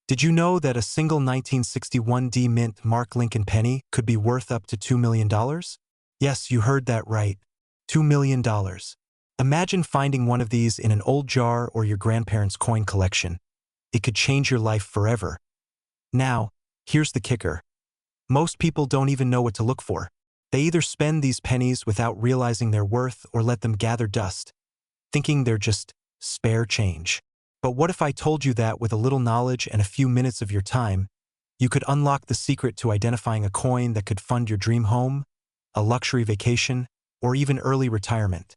Did you know that a single 1961 D mint Mark Lincoln penny could be worth up to $2 million? Yes, you heard that right. $2 million. Imagine finding one of these in an old jar or your grandparents' coin collection. It could change your life forever. Now, here's the kicker. Most people don't even know what to look for. They either spend these pennies without realizing their worth or let them gather dust, thinking they're just spare change. But what if I told you that with a little knowledge and a few minutes of your time, you could unlock the secret to identifying a coin that could fund your dream home, a luxury vacation, or even early retirement?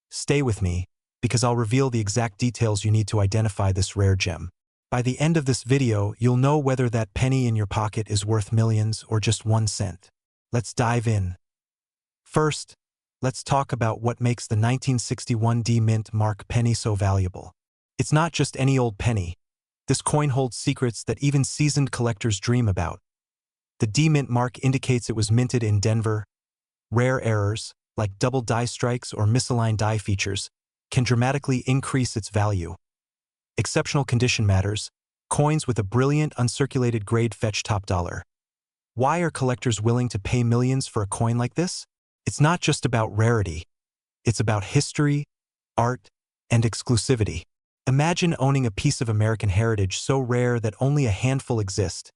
Stay with me, because I'll reveal the exact details you need to identify this rare gem. By the end of this video, you'll know whether that penny in your pocket is worth millions or just 1 cent. Let's dive in. First, let's talk about what makes the 1961 D mint Mark penny so valuable. It's not just any old penny. This coin holds secrets that even seasoned collectors dream about. The D mint mark indicates it was minted in Denver. Rare errors, like double die strikes or misaligned die features, can dramatically increase its value. Exceptional condition matters. Coins with a brilliant uncirculated grade fetch top dollar. Why are collectors willing to pay millions for a coin like this? It's not just about rarity. It's about history, art, and exclusivity. Imagine owning a piece of American heritage so rare that only a handful exist.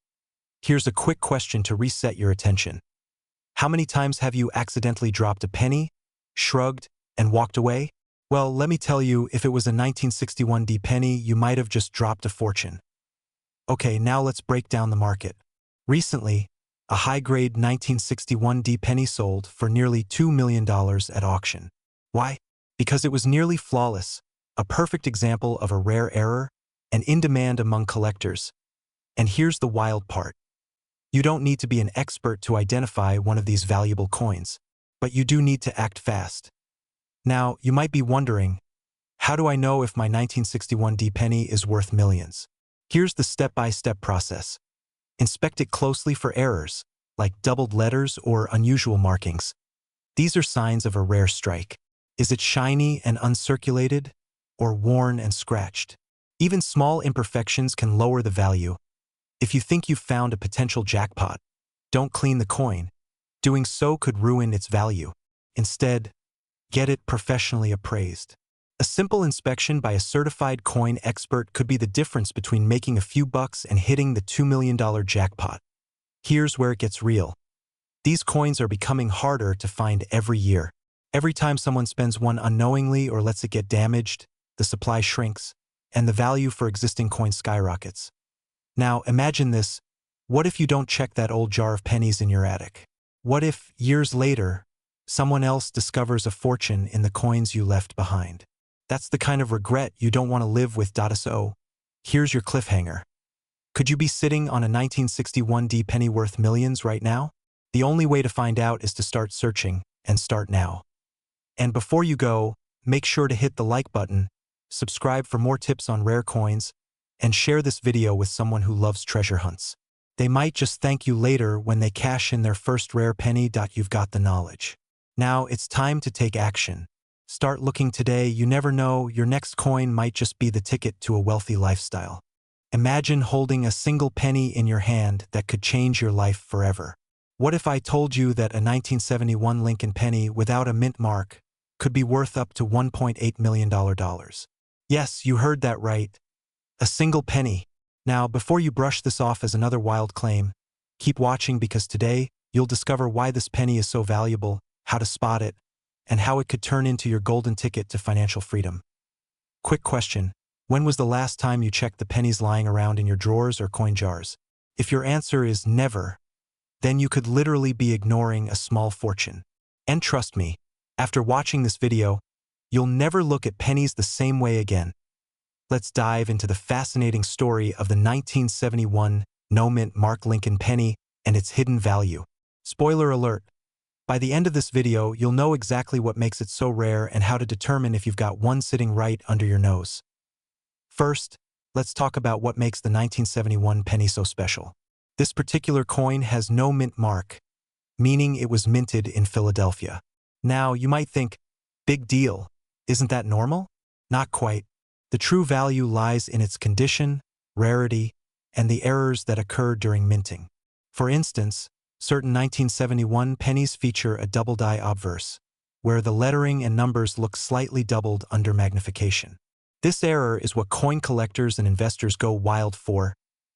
Here's a quick question to reset your attention. How many times have you accidentally dropped a penny, shrugged, and walked away? Well, let me tell you, if it was a 1961 D penny, you might have just dropped a fortune. Okay, now let's break down the market. Recently, a high-grade 1961 D penny sold for nearly $2 million at auction. Why? Because it was nearly flawless, a perfect example of a rare error, and in demand among collectors. And here's the wild part. You don't need to be an expert to identify one of these valuable coins, but you do need to act fast. Now, you might be wondering, how do I know if my 1961 D penny is worth millions? Here's the step-by-step process. Inspect it closely for errors, like doubled letters or unusual markings. These are signs of a rare strike. Is it shiny and uncirculated, or worn and scratched? Even small imperfections can lower the value. If you think you've found a potential jackpot, don't clean the coin. Doing so could ruin its value. Instead, get it professionally appraised. A simple inspection by a certified coin expert could be the difference between making a few bucks and hitting the $2 million jackpot. Here's where it gets real. These coins are becoming harder to find every year. Every time someone spends one unknowingly or lets it get damaged, the supply shrinks, and the value for existing coins skyrockets. Now, imagine this. What if you don't check that old jar of pennies in your attic? What if, years later, someone else discovers a fortune in the coins you left behind? That's the kind of regret you don't want to live with. So, here's your cliffhanger. Could you be sitting on a 1961 D penny worth millions right now? The only way to find out is to start searching, and start now. And before you go, make sure to hit the like button, subscribe for more tips on rare coins, and share this video with someone who loves treasure hunts. They might just thank you later when they cash in their first rare penny. You've got the knowledge. Now it's time to take action. Start looking today. You never know, your next coin might just be the ticket to a wealthy lifestyle. Imagine holding a single penny in your hand that could change your life forever. What if I told you that a 1971 Lincoln penny without a mint mark could be worth up to $1.8 million? Yes, you heard that right. A single penny. Now, before you brush this off as another wild claim, keep watching, because today you'll discover why this penny is so valuable, how to spot it, and how it could turn into your golden ticket to financial freedom. Quick question. When was the last time you checked the pennies lying around in your drawers or coin jars? If your answer is never, then you could literally be ignoring a small fortune. And trust me, after watching this video, you'll never look at pennies the same way again. Let's dive into the fascinating story of the 1971 no-mint Mark Lincoln penny and its hidden value. Spoiler alert. By the end of this video, you'll know exactly what makes it so rare and how to determine if you've got one sitting right under your nose. First, let's talk about what makes the 1971 penny so special. This particular coin has no mint mark, meaning it was minted in Philadelphia. Now, you might think, big deal, isn't that normal? Not quite. The true value lies in its condition, rarity, and the errors that occur during minting. For instance, certain 1971 pennies feature a double die obverse, where the lettering and numbers look slightly doubled under magnification. This error is what coin collectors and investors go wild for.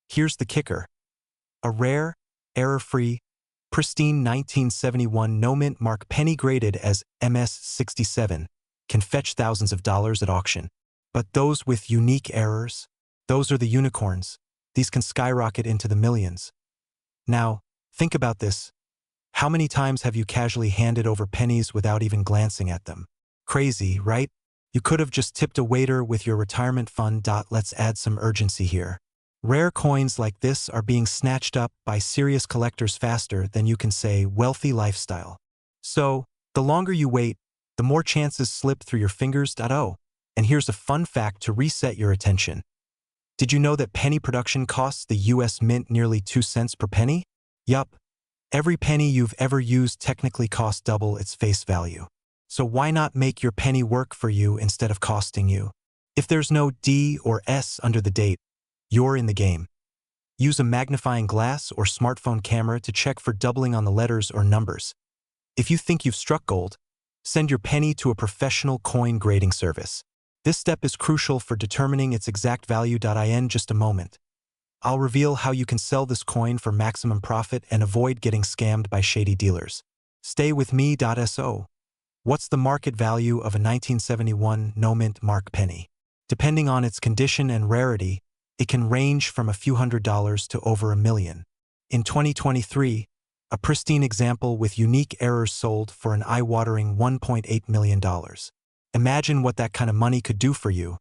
Here's the kicker. A rare, error-free, pristine 1971 no-mint mark penny graded as MS-67 can fetch thousands of dollars at auction. But those with unique errors, those are the unicorns. These can skyrocket into the millions. Now, think about this. How many times have you casually handed over pennies without even glancing at them? Crazy, right? You could have just tipped a waiter with your retirement fund. Let's add some urgency here. Rare coins like this are being snatched up by serious collectors faster than you can say wealthy lifestyle. So, the longer you wait, the more chances slip through your fingers. Oh, and here's a fun fact to reset your attention. Did you know that penny production costs the US Mint nearly 2 cents per penny? Yup. Every penny you've ever used technically costs double its face value. So why not make your penny work for you instead of costing you? If there's no D or S under the date, you're in the game. Use a magnifying glass or smartphone camera to check for doubling on the letters or numbers. If you think you've struck gold, send your penny to a professional coin grading service. This step is crucial for determining its exact value. In just a moment, I'll reveal how you can sell this coin for maximum profit and avoid getting scammed by shady dealers. Stay with me. So, what's the market value of a 1971 no-mint mark penny? Depending on its condition and rarity, it can range from a few $100s to over $1 million. In 2023, a pristine example with unique errors sold for an eye-watering $1.8 million. Imagine what that kind of money could do for you.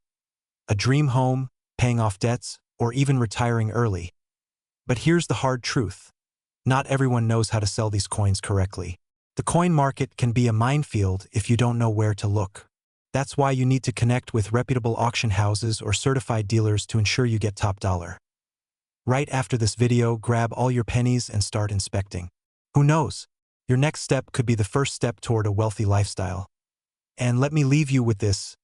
A dream home, paying off debts, or even retiring early. But here's the hard truth. Not everyone knows how to sell these coins correctly. The coin market can be a minefield if you don't know where to look. That's why you need to connect with reputable auction houses or certified dealers to ensure you get top dollar. Right after this video, grab all your pennies and start inspecting. Who knows? Your next step could be the first step toward a wealthy lifestyle. And let me leave you with this.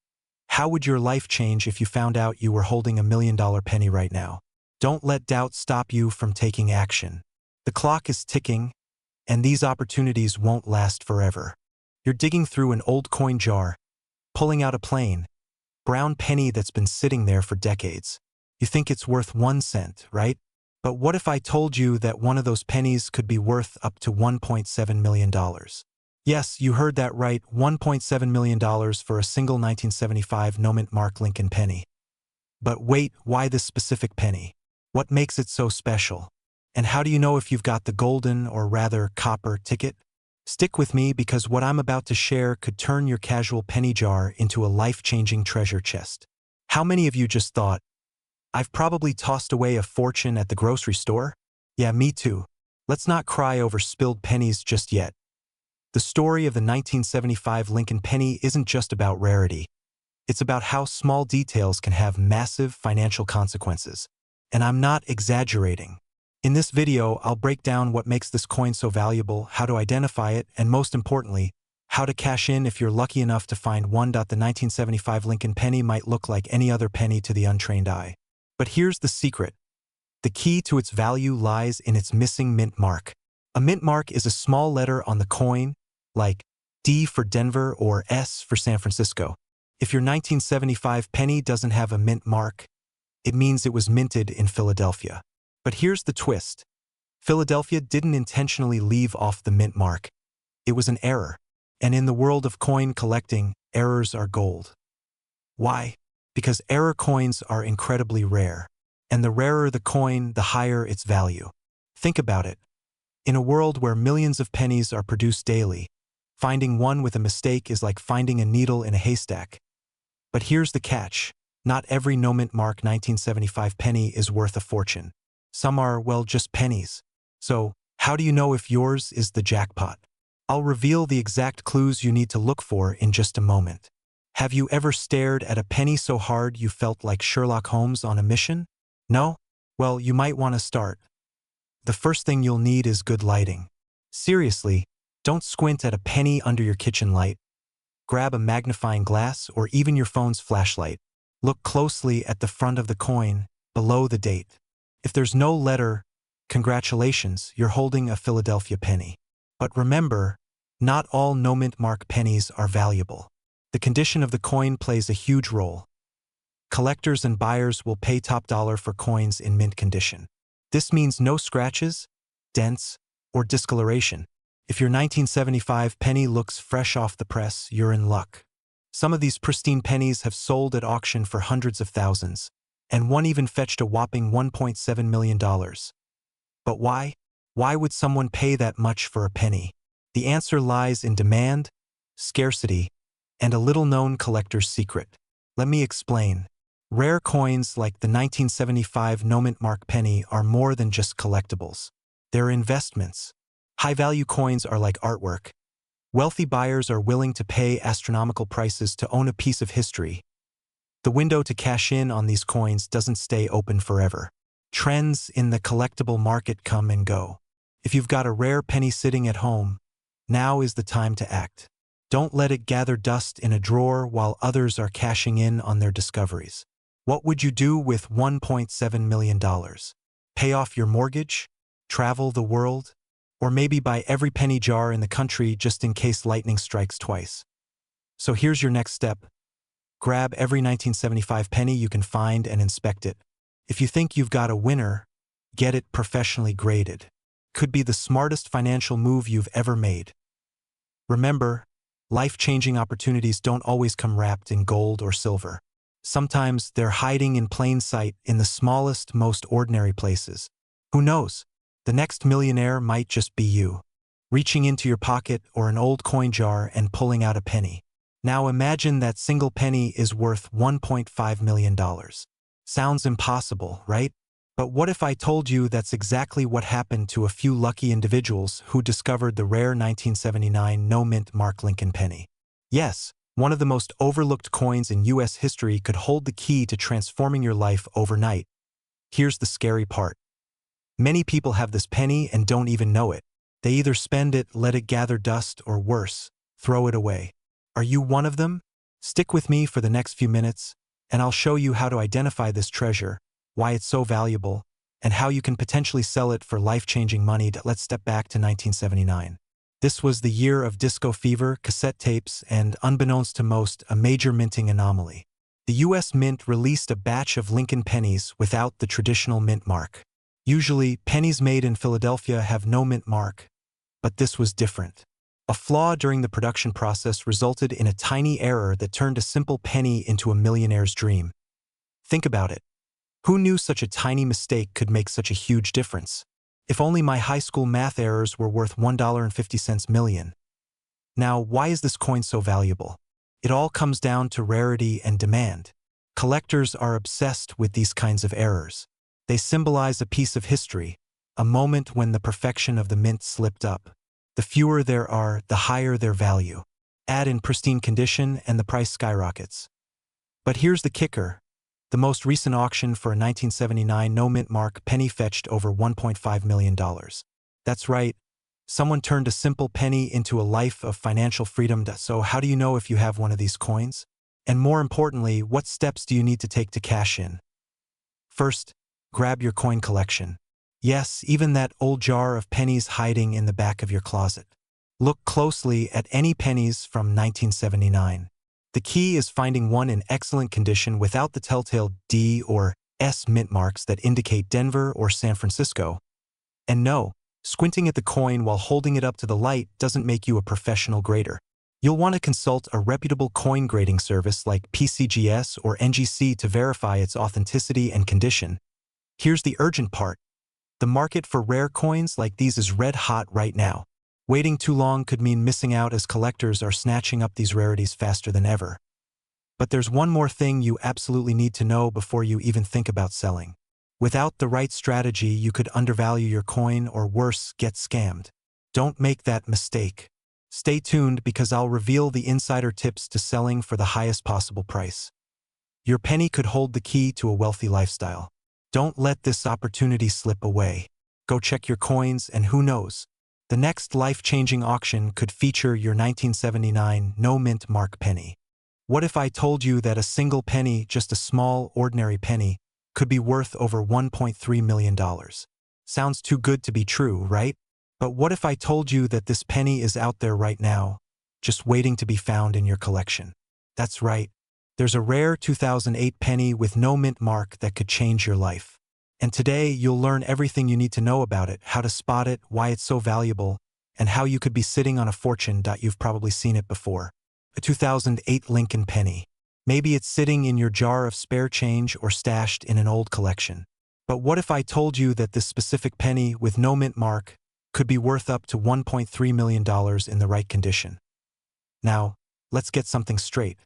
How would your life change if you found out you were holding $1 million penny right now? Don't let doubt stop you from taking action. The clock is ticking, and these opportunities won't last forever. You're digging through an old coin jar, pulling out a plain, brown penny that's been sitting there for decades. You think it's worth 1 cent, right? But what if I told you that one of those pennies could be worth up to $1.7 million? Yes, you heard that right, $1.7 million for a single 1975 no-mint mark Lincoln penny. But wait, why this specific penny? What makes it so special? And how do you know if you've got the golden, or rather copper, ticket? Stick with me because what I'm about to share could turn your casual penny jar into a life-changing treasure chest. How many of you just thought, I've probably tossed away a fortune at the grocery store? Yeah, me too. Let's not cry over spilled pennies just yet. The story of the 1975 Lincoln penny isn't just about rarity. It's about how small details can have massive financial consequences. And I'm not exaggerating. In this video, I'll break down what makes this coin so valuable, how to identify it, and most importantly, how to cash in if you're lucky enough to find one. The 1975 Lincoln penny might look like any other penny to the untrained eye. But here's the secret. The key to its value lies in its missing mint mark. A mint mark is a small letter on the coin, like D for Denver or S for San Francisco. If your 1975 penny doesn't have a mint mark, it means it was minted in Philadelphia. But here's the twist. Philadelphia didn't intentionally leave off the mint mark. It was an error. And in the world of coin collecting, errors are gold. Why? Because error coins are incredibly rare. And the rarer the coin, the higher its value. Think about it. In a world where millions of pennies are produced daily, finding one with a mistake is like finding a needle in a haystack. But here's the catch. Not every no-mint mark 1975 penny is worth a fortune. Some are, well, just pennies. So, how do you know if yours is the jackpot? I'll reveal the exact clues you need to look for in just a moment. Have you ever stared at a penny so hard you felt like Sherlock Holmes on a mission? No? Well, you might want to start. The first thing you'll need is good lighting. Seriously, don't squint at a penny under your kitchen light. Grab a magnifying glass or even your phone's flashlight. Look closely at the front of the coin, below the date. If there's no letter, congratulations, you're holding a Philadelphia penny. But remember, not all no-mint mark pennies are valuable. The condition of the coin plays a huge role. Collectors and buyers will pay top dollar for coins in mint condition. This means no scratches, dents, or discoloration. If your 1975 penny looks fresh off the press, you're in luck. Some of these pristine pennies have sold at auction for hundreds of thousands, and one even fetched a whopping $1.7 million. But why? Why would someone pay that much for a penny? The answer lies in demand, scarcity, and a little-known collector's secret. Let me explain. Rare coins like the 1975 no-mint mark penny are more than just collectibles. They're investments. High-value coins are like artwork. Wealthy buyers are willing to pay astronomical prices to own a piece of history. The window to cash in on these coins doesn't stay open forever. Trends in the collectible market come and go. If you've got a rare penny sitting at home, now is the time to act. Don't let it gather dust in a drawer while others are cashing in on their discoveries. What would you do with $1.7 million? Pay off your mortgage? Travel the world? Or maybe buy every penny jar in the country just in case lightning strikes twice? So here's your next step. Grab every 1975 penny you can find and inspect it. If you think you've got a winner, get it professionally graded. Could be the smartest financial move you've ever made. Remember, life-changing opportunities don't always come wrapped in gold or silver. Sometimes they're hiding in plain sight in the smallest, most ordinary places. Who knows? The next millionaire might just be you, reaching into your pocket or an old coin jar and pulling out a penny. Now imagine that single penny is worth $1.5 million. Sounds impossible, right? But what if I told you that's exactly what happened to a few lucky individuals who discovered the rare 1979 no-mint mark Lincoln penny? Yes, one of the most overlooked coins in U.S. history could hold the key to transforming your life overnight. Here's the scary part. Many people have this penny and don't even know it. They either spend it, let it gather dust, or worse, throw it away. Are you one of them? Stick with me for the next few minutes, and I'll show you how to identify this treasure, why it's so valuable, and how you can potentially sell it for life-changing money. Let's step back to 1979. This was the year of disco fever, cassette tapes, and, unbeknownst to most, a major minting anomaly. The U.S. Mint released a batch of Lincoln pennies without the traditional mint mark. Usually, pennies made in Philadelphia have no mint mark, but this was different. A flaw during the production process resulted in a tiny error that turned a simple penny into a millionaire's dream. Think about it. Who knew such a tiny mistake could make such a huge difference? If only my high school math errors were worth $1.50 million. Now, why is this coin so valuable? It all comes down to rarity and demand. Collectors are obsessed with these kinds of errors. They symbolize a piece of history, a moment when the perfection of the mint slipped up. The fewer there are, the higher their value. Add in pristine condition and the price skyrockets. But here's the kicker. The most recent auction for a 1979 no-mint mark penny fetched over $1.5 million. That's right, someone turned a simple penny into a life of financial freedom. So how do you know if you have one of these coins? And more importantly, what steps do you need to take to cash in? First, grab your coin collection. Yes, even that old jar of pennies hiding in the back of your closet. Look closely at any pennies from 1979. The key is finding one in excellent condition without the telltale D or S mint marks that indicate Denver or San Francisco. And no, squinting at the coin while holding it up to the light doesn't make you a professional grader. You'll want to consult a reputable coin grading service like PCGS or NGC to verify its authenticity and condition. Here's the urgent part. The market for rare coins like these is red hot right now. Waiting too long could mean missing out as collectors are snatching up these rarities faster than ever. But there's one more thing you absolutely need to know before you even think about selling. Without the right strategy, you could undervalue your coin or worse, get scammed. Don't make that mistake. Stay tuned because I'll reveal the insider tips to selling for the highest possible price. Your penny could hold the key to a wealthy lifestyle. Don't let this opportunity slip away. Go check your coins and who knows? The next life-changing auction could feature your 1979 no-mint mark penny. What if I told you that a single penny, just a small, ordinary penny, could be worth over $1.3 million. Sounds too good to be true, right? But what if I told you that this penny is out there right now, just waiting to be found in your collection? That's right. There's a rare 2008 penny with no mint mark that could change your life. And today, you'll learn everything you need to know about it, how to spot it, why it's so valuable, and how you could be sitting on a fortune. You've probably seen it before. A 2008 Lincoln penny. Maybe it's sitting in your jar of spare change or stashed in an old collection. But what if I told you that this specific penny with no mint mark could be worth up to $1.3 million in the right condition? Now, let's get something straight.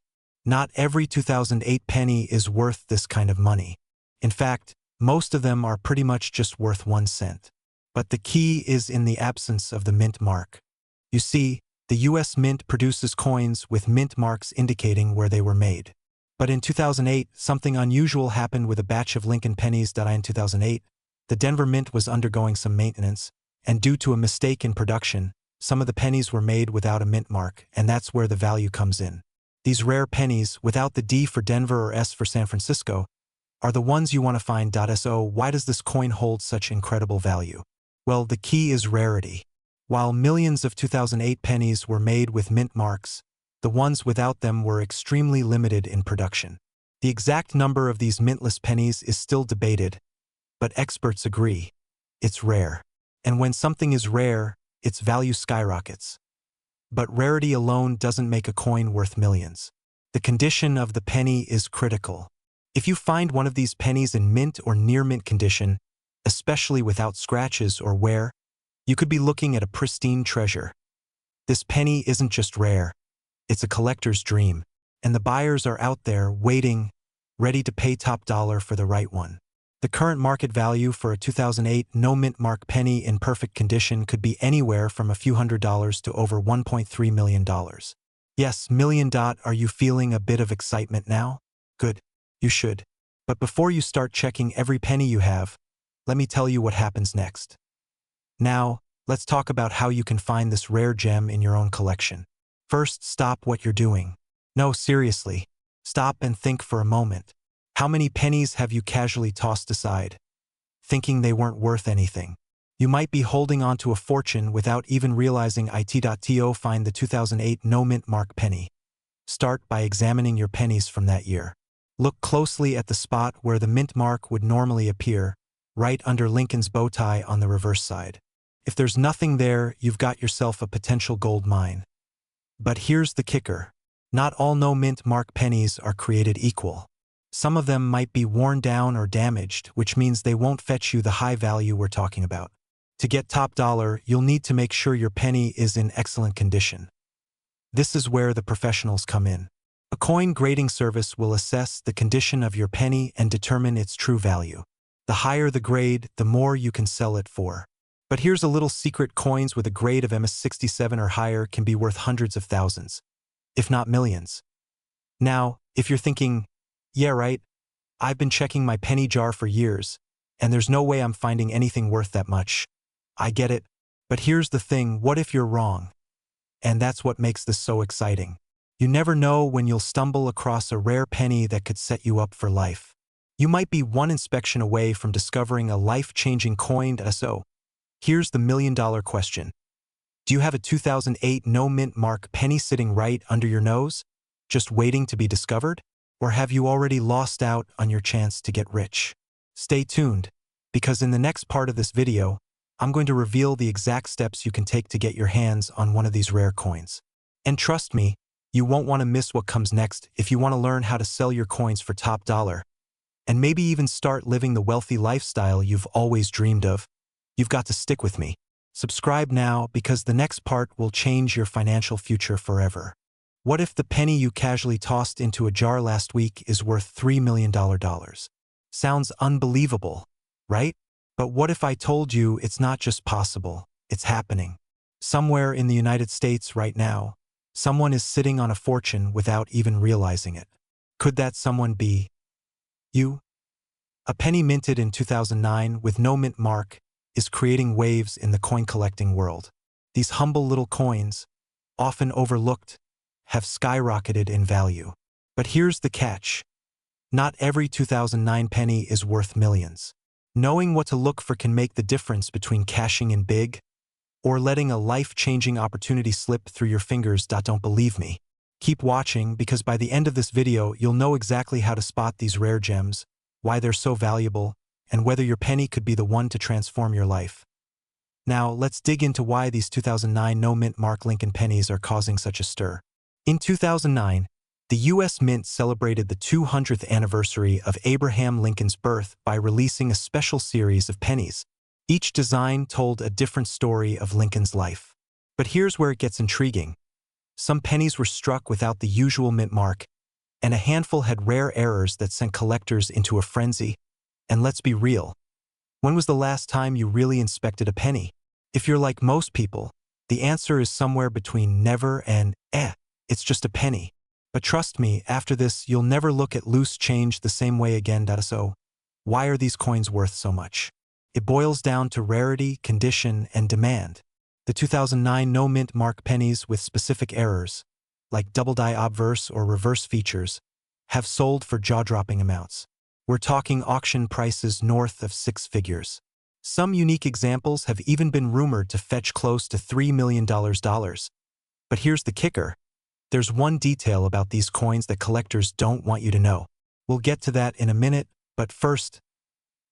Not every 2008 penny is worth this kind of money. In fact, most of them are pretty much just worth 1 cent. But the key is in the absence of the mint mark. You see, the US Mint produces coins with mint marks indicating where they were made. But in 2008, something unusual happened with a batch of Lincoln pennies. In 2008, the Denver Mint was undergoing some maintenance, and due to a mistake in production, some of the pennies were made without a mint mark, and that's where the value comes in. These rare pennies, without the D for Denver or S for San Francisco, are the ones you want to find. So why does this coin hold such incredible value? Well, the key is rarity. While millions of 2008 pennies were made with mint marks, the ones without them were extremely limited in production. The exact number of these mintless pennies is still debated, but experts agree. It's rare. And when something is rare, its value skyrockets. But rarity alone doesn't make a coin worth millions. The condition of the penny is critical. If you find one of these pennies in mint or near mint condition, especially without scratches or wear, you could be looking at a pristine treasure. This penny isn't just rare, it's a collector's dream, and the buyers are out there waiting, ready to pay top dollar for the right one. The current market value for a 2008 no mint mark penny in perfect condition could be anywhere from a few $100s to over $1.3 million. Yes, million. Are you feeling a bit of excitement now? Good. You should. But before you start checking every penny you have, let me tell you what happens next. Now, let's talk about how you can find this rare gem in your own collection. First, stop what you're doing. No, seriously. Stop and think for a moment. How many pennies have you casually tossed aside, thinking they weren't worth anything? You might be holding on to a fortune without even realizing it. Find the 2008 no mint mark penny. Start by examining your pennies from that year. Look closely at the spot where the mint mark would normally appear, right under Lincoln's bow tie on the reverse side. If there's nothing there, you've got yourself a potential gold mine. But here's the kicker. Not all no mint mark pennies are created equal. Some of them might be worn down or damaged, which means they won't fetch you the high value we're talking about. To get top dollar, you'll need to make sure your penny is in excellent condition. This is where the professionals come in. A coin grading service will assess the condition of your penny and determine its true value. The higher the grade, the more you can sell it for. But here's a little secret: coins with a grade of MS67 or higher can be worth hundreds of thousands, if not millions. Now, if you're thinking, yeah, right, I've been checking my penny jar for years, and there's no way I'm finding anything worth that much. I get it. But here's the thing: what if you're wrong? And that's what makes this so exciting. You never know when you'll stumble across a rare penny that could set you up for life. You might be one inspection away from discovering a life-changing coin. So, here's the million-dollar question. Do you have a 2008 no mint mark penny sitting right under your nose, just waiting to be discovered? Or have you already lost out on your chance to get rich? Stay tuned, because in the next part of this video, I'm going to reveal the exact steps you can take to get your hands on one of these rare coins. And trust me, you won't want to miss what comes next if you want to learn how to sell your coins for top dollar, and maybe even start living the wealthy lifestyle you've always dreamed of. You've got to stick with me. Subscribe now, because the next part will change your financial future forever. What if the penny you casually tossed into a jar last week is worth $3 million? Sounds unbelievable, right? But what if I told you it's not just possible, it's happening? Somewhere in the United States right now, someone is sitting on a fortune without even realizing it. Could that someone be you? A penny minted in 2009 with no mint mark is creating waves in the coin collecting world. These humble little coins, often overlooked, have skyrocketed in value. But here's the catch. Not every 2009 penny is worth millions. Knowing what to look for can make the difference between cashing in big or letting a life-changing opportunity slip through your fingers. Don't believe me? Keep watching, because by the end of this video, you'll know exactly how to spot these rare gems, why they're so valuable, and whether your penny could be the one to transform your life. Now, let's dig into why these 2009 no-mint Mark Lincoln pennies are causing such a stir. In 2009, the U.S. Mint celebrated the 200th anniversary of Abraham Lincoln's birth by releasing a special series of pennies. Each design told a different story of Lincoln's life. But here's where it gets intriguing. Some pennies were struck without the usual mint mark, and a handful had rare errors that sent collectors into a frenzy. And let's be real. When was the last time you really inspected a penny? If you're like most people, the answer is somewhere between never and it's just a penny. But trust me, after this, you'll never look at loose change the same way again. So, why are these coins worth so much? It boils down to rarity, condition, and demand. The 2009 no-mint mark pennies with specific errors, like double-die obverse or reverse features, have sold for jaw-dropping amounts. We're talking auction prices north of 6 figures. Some unique examples have even been rumored to fetch close to $3 million. But here's the kicker. There's one detail about these coins that collectors don't want you to know. We'll get to that in a minute, but first,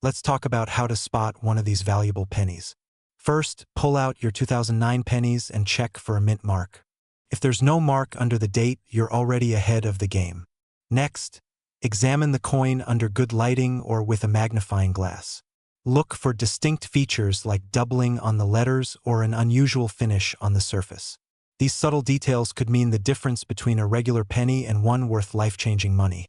let's talk about how to spot one of these valuable pennies. First, pull out your 2009 pennies and check for a mint mark. If there's no mark under the date, you're already ahead of the game. Next, examine the coin under good lighting or with a magnifying glass. Look for distinct features like doubling on the letters or an unusual finish on the surface. These subtle details could mean the difference between a regular penny and one worth life-changing money.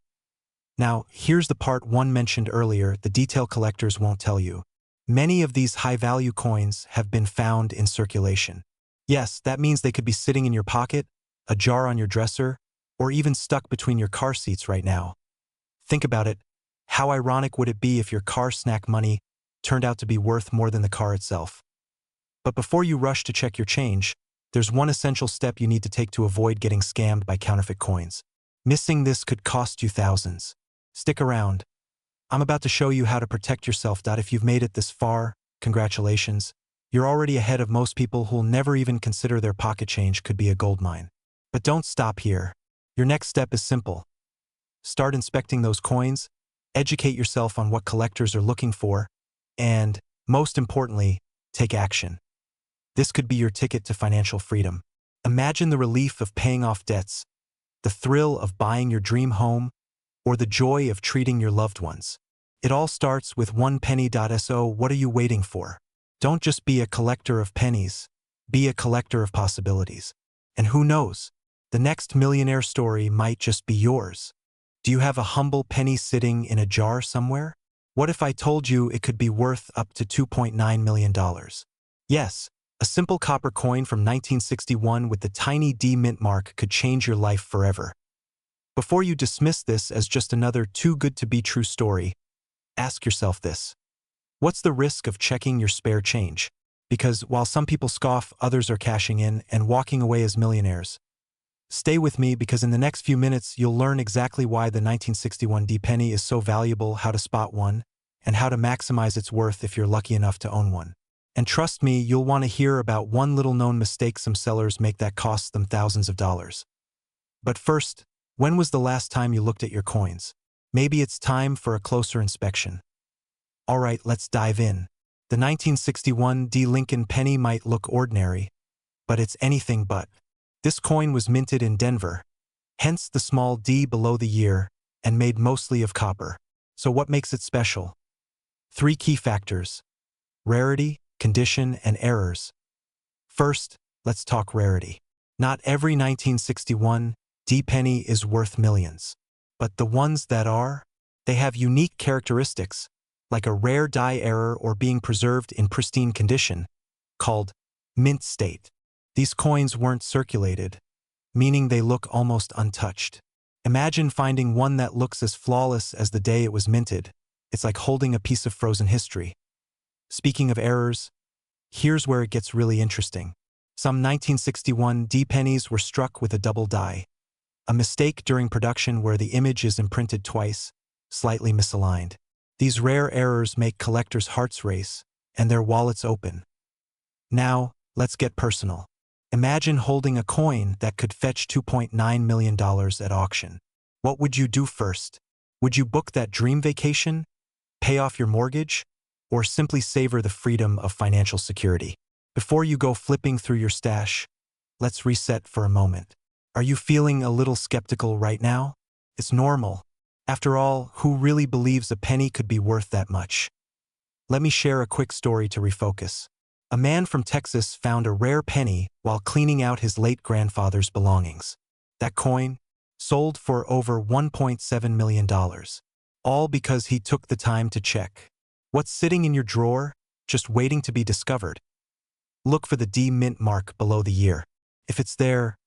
Now, here's the part one mentioned earlier, the detail collectors won't tell you. Many of these high-value coins have been found in circulation. Yes, that means they could be sitting in your pocket, a jar on your dresser, or even stuck between your car seats right now. Think about it. How ironic would it be if your car snack money turned out to be worth more than the car itself? But before you rush to check your change, there's one essential step you need to take to avoid getting scammed by counterfeit coins. Missing this could cost you thousands. Stick around. I'm about to show you how to protect yourself. If you've made it this far, congratulations. You're already ahead of most people who'll never even consider their pocket change could be a goldmine. But don't stop here. Your next step is simple. Start inspecting those coins, educate yourself on what collectors are looking for, and, most importantly, take action. This could be your ticket to financial freedom. Imagine the relief of paying off debts, the thrill of buying your dream home, or the joy of treating your loved ones. It all starts with one penny. So what are you waiting for? Don't just be a collector of pennies, be a collector of possibilities. And who knows, the next millionaire story might just be yours. Do you have a humble penny sitting in a jar somewhere? What if I told you it could be worth up to $2.9 million? Yes, a simple copper coin from 1961 with the tiny D mint mark could change your life forever. Before you dismiss this as just another too-good-to-be-true story, ask yourself this. What's the risk of checking your spare change? Because while some people scoff, others are cashing in and walking away as millionaires. Stay with me, because in the next few minutes you'll learn exactly why the 1961 D penny is so valuable, how to spot one, and how to maximize its worth if you're lucky enough to own one. And trust me, you'll want to hear about one little-known mistake some sellers make that costs them thousands of dollars. But first, when was the last time you looked at your coins? Maybe it's time for a closer inspection. All right, let's dive in. The 1961 D Lincoln penny might look ordinary, but it's anything but. This coin was minted in Denver, hence the small D below the year, and made mostly of copper. So what makes it special? 3 key factors: rarity, condition, and errors. First, let's talk rarity. Not every 1961 D penny is worth millions. But the ones that are, they have unique characteristics, like a rare die error or being preserved in pristine condition, called mint state. These coins weren't circulated, meaning they look almost untouched. Imagine finding one that looks as flawless as the day it was minted. It's like holding a piece of frozen history. Speaking of errors, here's where it gets really interesting. Some 1961 D pennies were struck with a double die, a mistake during production where the image is imprinted twice, slightly misaligned. These rare errors make collectors' hearts race and their wallets open. Now, let's get personal. Imagine holding a coin that could fetch $2.9 million at auction. What would you do first? Would you book that dream vacation, pay off your mortgage, or simply savor the freedom of financial security? Before you go flipping through your stash, let's reset for a moment. Are you feeling a little skeptical right now? It's normal. After all, who really believes a penny could be worth that much? Let me share a quick story to refocus. A man from Texas found a rare penny while cleaning out his late grandfather's belongings. That coin sold for over $1.7 million, all because he took the time to check. What's sitting in your drawer, just waiting to be discovered? Look for the D mint mark below the year. If it's there,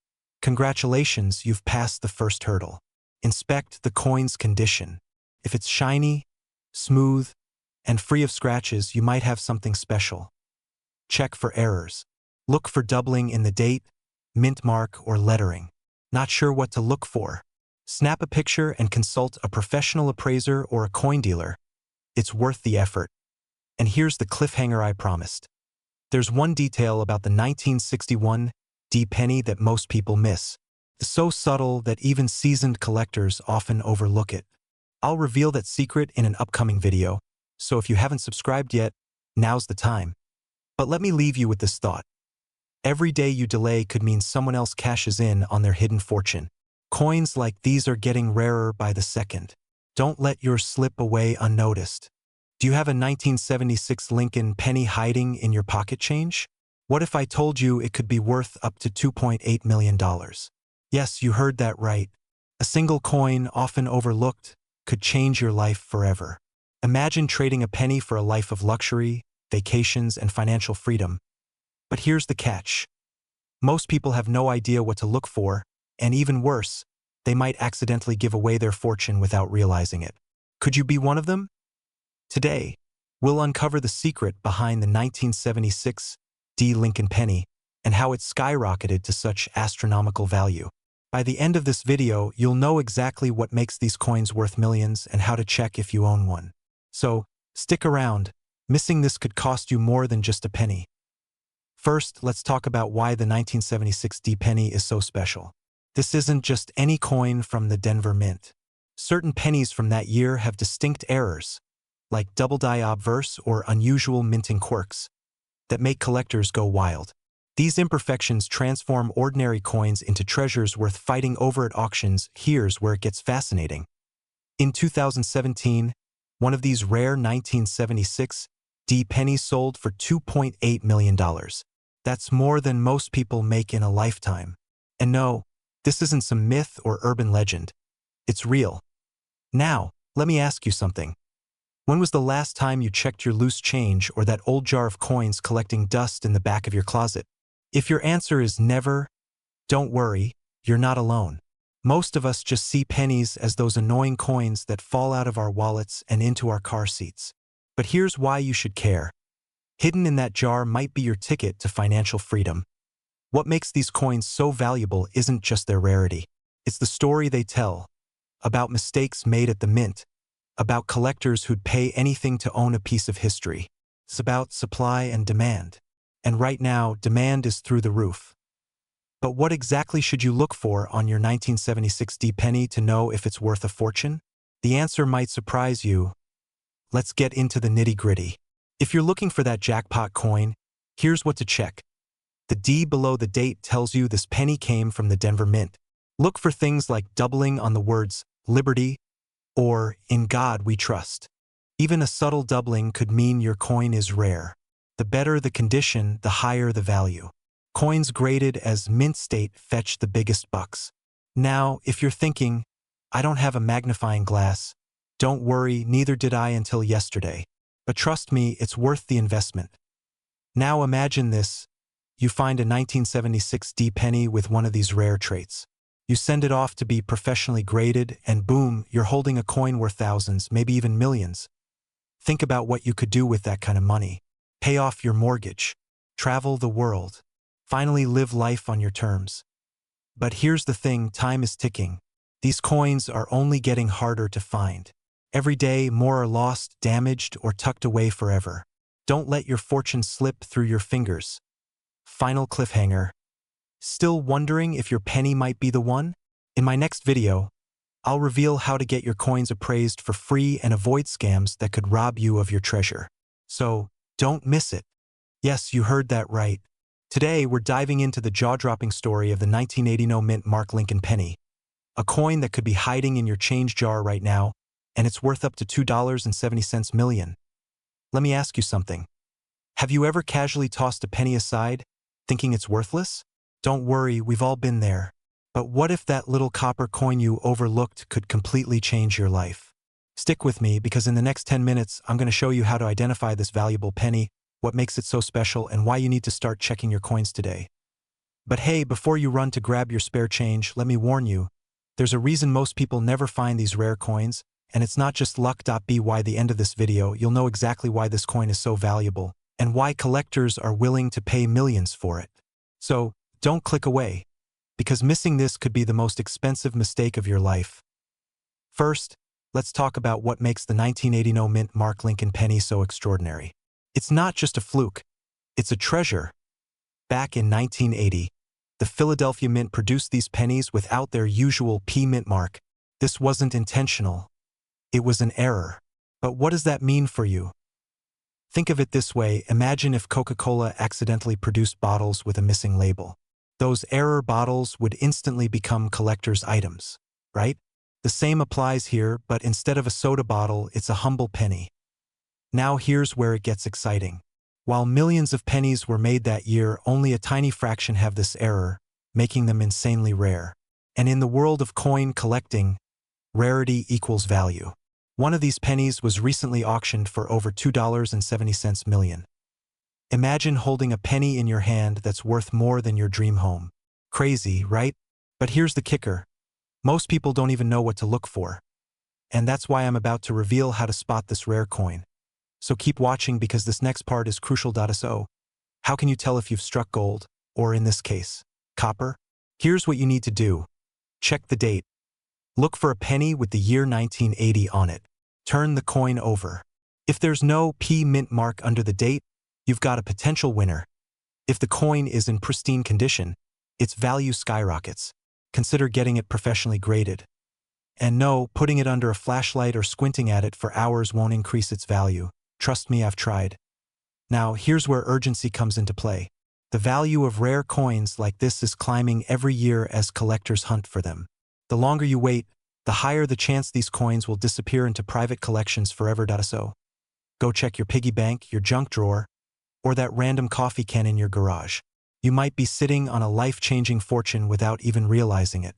congratulations, you've passed the first hurdle. Inspect the coin's condition. If it's shiny, smooth, and free of scratches, you might have something special. Check for errors. Look for doubling in the date, mint mark, or lettering. Not sure what to look for? Snap a picture and consult a professional appraiser or a coin dealer. It's worth the effort. And here's the cliffhanger I promised. There's one detail about the 1961 D penny that most people miss. It's so subtle that even seasoned collectors often overlook it. I'll reveal that secret in an upcoming video, so if you haven't subscribed yet, now's the time. But let me leave you with this thought. Every day you delay could mean someone else cashes in on their hidden fortune. Coins like these are getting rarer by the second. Don't let yours slip away unnoticed. Do you have a 1976 Lincoln penny hiding in your pocket change? What if I told you it could be worth up to $2.8 million? Yes, you heard that right. A single coin, often overlooked, could change your life forever. Imagine trading a penny for a life of luxury, vacations, and financial freedom. But here's the catch. Most people have no idea what to look for, and even worse, they might accidentally give away their fortune without realizing it. Could you be one of them? Today, we'll uncover the secret behind the 1976 D Lincoln penny and how it skyrocketed to such astronomical value. By the end of this video, you'll know exactly what makes these coins worth millions and how to check if you own one. So, stick around. Missing this could cost you more than just a penny. First, let's talk about why the 1976 D penny is so special. This isn't just any coin from the Denver Mint. Certain pennies from that year have distinct errors, like double die obverse or unusual minting quirks, that make collectors go wild. These imperfections transform ordinary coins into treasures worth fighting over at auctions. Here's where it gets fascinating. In 2017, one of these rare 1976 D pennies sold for $2.8 million. That's more than most people make in a lifetime. And no, this isn't some myth or urban legend. It's real. Now, let me ask you something. When was the last time you checked your loose change or that old jar of coins collecting dust in the back of your closet? If your answer is never, don't worry, you're not alone. Most of us just see pennies as those annoying coins that fall out of our wallets and into our car seats. But here's why you should care. Hidden in that jar might be your ticket to financial freedom. What makes these coins so valuable isn't just their rarity. It's the story they tell, about mistakes made at the mint, about collectors who'd pay anything to own a piece of history. It's about supply and demand. And right now, demand is through the roof. But what exactly should you look for on your 1976 D penny to know if it's worth a fortune? The answer might surprise you. Let's get into the nitty-gritty. If you're looking for that jackpot coin, here's what to check. The D below the date tells you this penny came from the Denver Mint. Look for things like doubling on the words Liberty or In God We Trust. Even a subtle doubling could mean your coin is rare. The better the condition, the higher the value. Coins graded as mint state fetch the biggest bucks. Now, if you're thinking, I don't have a magnifying glass, don't worry, neither did I until yesterday. But trust me, it's worth the investment. Now imagine this. You find a 1976 D penny with one of these rare traits. You send it off to be professionally graded, and boom, you're holding a coin worth thousands, maybe even millions. Think about what you could do with that kind of money. Pay off your mortgage, travel the world, finally live life on your terms. But here's the thing, time is ticking. These coins are only getting harder to find. Every day, more are lost, damaged, or tucked away forever. Don't let your fortune slip through your fingers. Final cliffhanger. Still wondering if your penny might be the one? In my next video, I'll reveal how to get your coins appraised for free and avoid scams that could rob you of your treasure. So, don't miss it. Yes, you heard that right. Today, we're diving into the jaw-dropping story of the 1980 mint Mark Lincoln penny, a coin that could be hiding in your change jar right now, and it's worth up to $2.70 million. Let me ask you something. Have you ever casually tossed a penny aside, thinking it's worthless? Don't worry, we've all been there. But what if that little copper coin you overlooked could completely change your life? Stick with me, because in the next 10 minutes, I'm going to show you how to identify this valuable penny, what makes it so special, and why you need to start checking your coins today. But hey, before you run to grab your spare change, let me warn you, there's a reason most people never find these rare coins, and it's not just luck. By the end of this video, you'll know exactly why this coin is so valuable, and why collectors are willing to pay millions for it. So, don't click away, because missing this could be the most expensive mistake of your life. First, let's talk about what makes the 1980 mint Mark Lincoln penny so extraordinary. It's not just a fluke, it's a treasure. Back in 1980, the Philadelphia Mint produced these pennies without their usual P mint mark. This wasn't intentional. It was an error. But what does that mean for you? Think of it this way: imagine if Coca-Cola accidentally produced bottles with a missing label. Those error bottles would instantly become collector's items, right? The same applies here, but instead of a soda bottle, it's a humble penny. Now here's where it gets exciting. While millions of pennies were made that year, only a tiny fraction have this error, making them insanely rare. And in the world of coin collecting, rarity equals value. One of these pennies was recently auctioned for over $2.70 million. Imagine holding a penny in your hand that's worth more than your dream home. Crazy, right? But here's the kicker. Most people don't even know what to look for. And that's why I'm about to reveal how to spot this rare coin. So keep watching, because this next part is crucial. So, how can you tell if you've struck gold, or in this case, copper? Here's what you need to do. Check the date. Look for a penny with the year 1980 on it. Turn the coin over. If there's no P mint mark under the date, you've got a potential winner. If the coin is in pristine condition, its value skyrockets. Consider getting it professionally graded. And no, putting it under a flashlight or squinting at it for hours won't increase its value. Trust me, I've tried. Now, here's where urgency comes into play. The value of rare coins like this is climbing every year as collectors hunt for them. The longer you wait, the higher the chance these coins will disappear into private collections forever. So, go check your piggy bank, your junk drawer, or that random coffee can in your garage. You might be sitting on a life-changing fortune without even realizing it.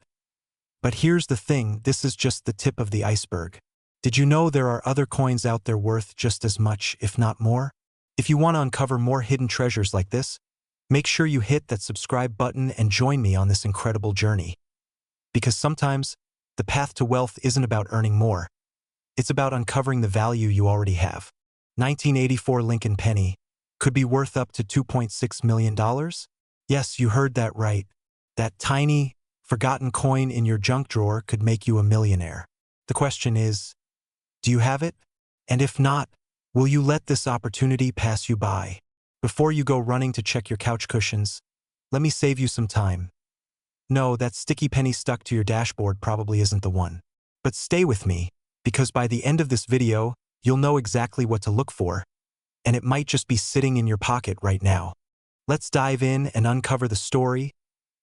But here's the thing, this is just the tip of the iceberg. Did you know there are other coins out there worth just as much, if not more? If you want to uncover more hidden treasures like this, make sure you hit that subscribe button and join me on this incredible journey. Because sometimes, the path to wealth isn't about earning more. It's about uncovering the value you already have. 1984 Lincoln penny could be worth up to $2.6 million? Yes, you heard that right. That tiny, forgotten coin in your junk drawer could make you a millionaire. The question is, do you have it? And if not, will you let this opportunity pass you by? Before you go running to check your couch cushions, let me save you some time. No, that sticky penny stuck to your dashboard probably isn't the one. But stay with me, because by the end of this video, you'll know exactly what to look for, and it might just be sitting in your pocket right now. Let's dive in and uncover the story,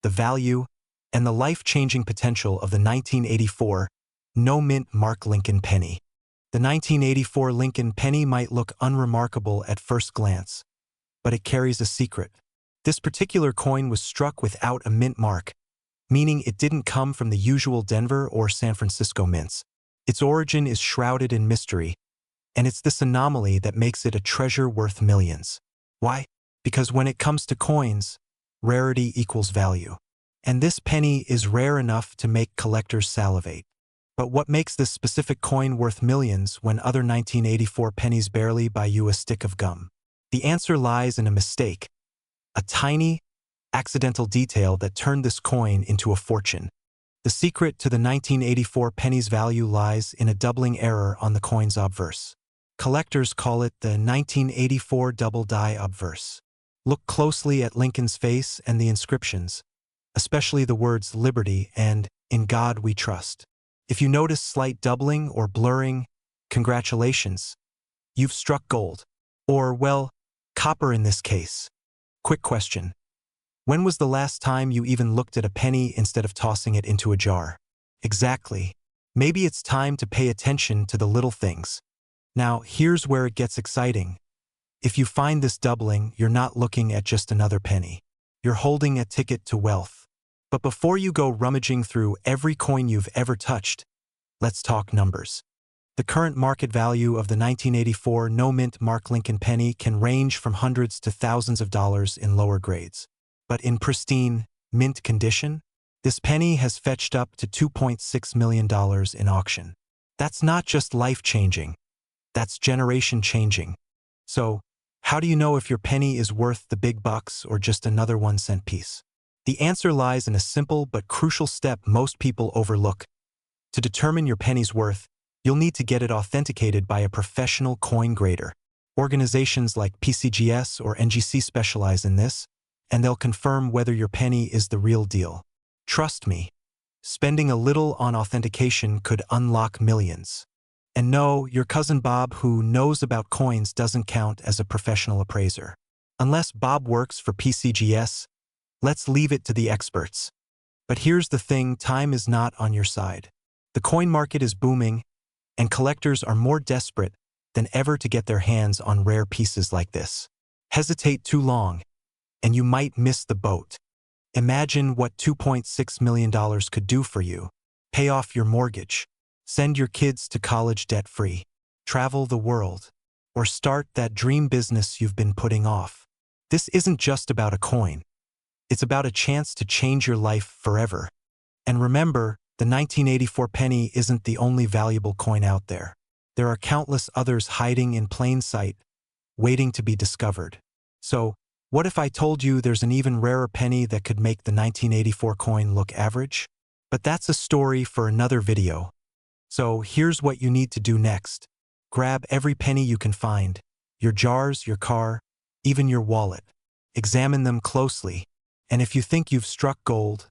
the value, and the life-changing potential of the 1984 no-mint Mark Lincoln penny. The 1984 Lincoln penny might look unremarkable at first glance, but it carries a secret. This particular coin was struck without a mint mark, meaning it didn't come from the usual Denver or San Francisco mints. Its origin is shrouded in mystery, and it's this anomaly that makes it a treasure worth millions. Why? Because when it comes to coins, rarity equals value. And this penny is rare enough to make collectors salivate. But what makes this specific coin worth millions when other 1984 pennies barely buy you a stick of gum? The answer lies in a mistake, a tiny, accidental detail that turned this coin into a fortune. The secret to the 1984 penny's value lies in a doubling error on the coin's obverse. Collectors call it the 1984 double die obverse. Look closely at Lincoln's face and the inscriptions, especially the words Liberty and In God We Trust. If you notice slight doubling or blurring, congratulations, you've struck gold. Or, well, copper in this case. Quick question. When was the last time you even looked at a penny instead of tossing it into a jar? Exactly. Maybe it's time to pay attention to the little things. Now, here's where it gets exciting. If you find this doubling, you're not looking at just another penny. You're holding a ticket to wealth. But before you go rummaging through every coin you've ever touched, let's talk numbers. The current market value of the 1984 no-mint Mark Lincoln penny can range from hundreds to thousands of dollars in lower grades. But in pristine, mint condition, this penny has fetched up to $2.6 million in auction. That's not just life-changing, that's generation-changing. So, how do you know if your penny is worth the big bucks or just another 1-cent piece? The answer lies in a simple but crucial step most people overlook. To determine your penny's worth, you'll need to get it authenticated by a professional coin grader. Organizations like PCGS or NGC specialize in this, and they'll confirm whether your penny is the real deal. Trust me, spending a little on authentication could unlock millions. And no, your cousin Bob who knows about coins doesn't count as a professional appraiser. Unless Bob works for PCGS, let's leave it to the experts. But here's the thing, time is not on your side. The coin market is booming, and collectors are more desperate than ever to get their hands on rare pieces like this. Hesitate too long, and you might miss the boat. Imagine what $2.6 million could do for you. Pay off your mortgage, send your kids to college debt-free, travel the world, or start that dream business you've been putting off. This isn't just about a coin. It's about a chance to change your life forever. And remember, the 1984 penny isn't the only valuable coin out there. There are countless others hiding in plain sight, waiting to be discovered. So, what if I told you there's an even rarer penny that could make the 1984 coin look average? But that's a story for another video. So here's what you need to do next. Grab every penny you can find, your jars, your car, even your wallet. Examine them closely, and if you think you've struck gold,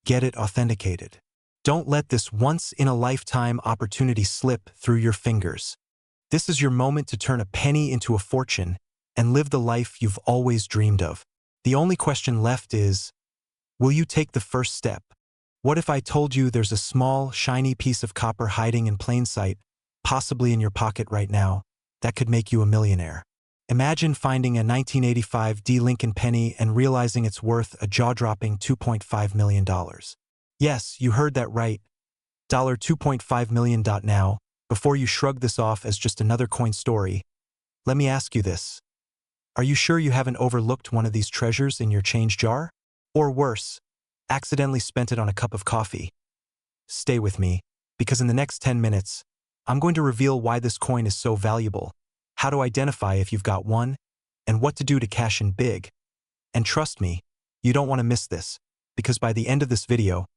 get it authenticated. Don't let this once-in-a-lifetime opportunity slip through your fingers. This is your moment to turn a penny into a fortune and live the life you've always dreamed of. The only question left is, will you take the first step? What if I told you there's a small, shiny piece of copper hiding in plain sight, possibly in your pocket right now, that could make you a millionaire? Imagine finding a 1985 D Lincoln penny and realizing it's worth a jaw-dropping $2.5 million. Yes, you heard that right. $2.5 million. Now, before you shrug this off as just another coin story, let me ask you this. Are you sure you haven't overlooked one of these treasures in your change jar? Or worse, accidentally spent it on a cup of coffee? Stay with me, because in the next 10 minutes, I'm going to reveal why this coin is so valuable, how to identify if you've got one, and what to do to cash in big. And trust me, you don't want to miss this, because by the end of this video,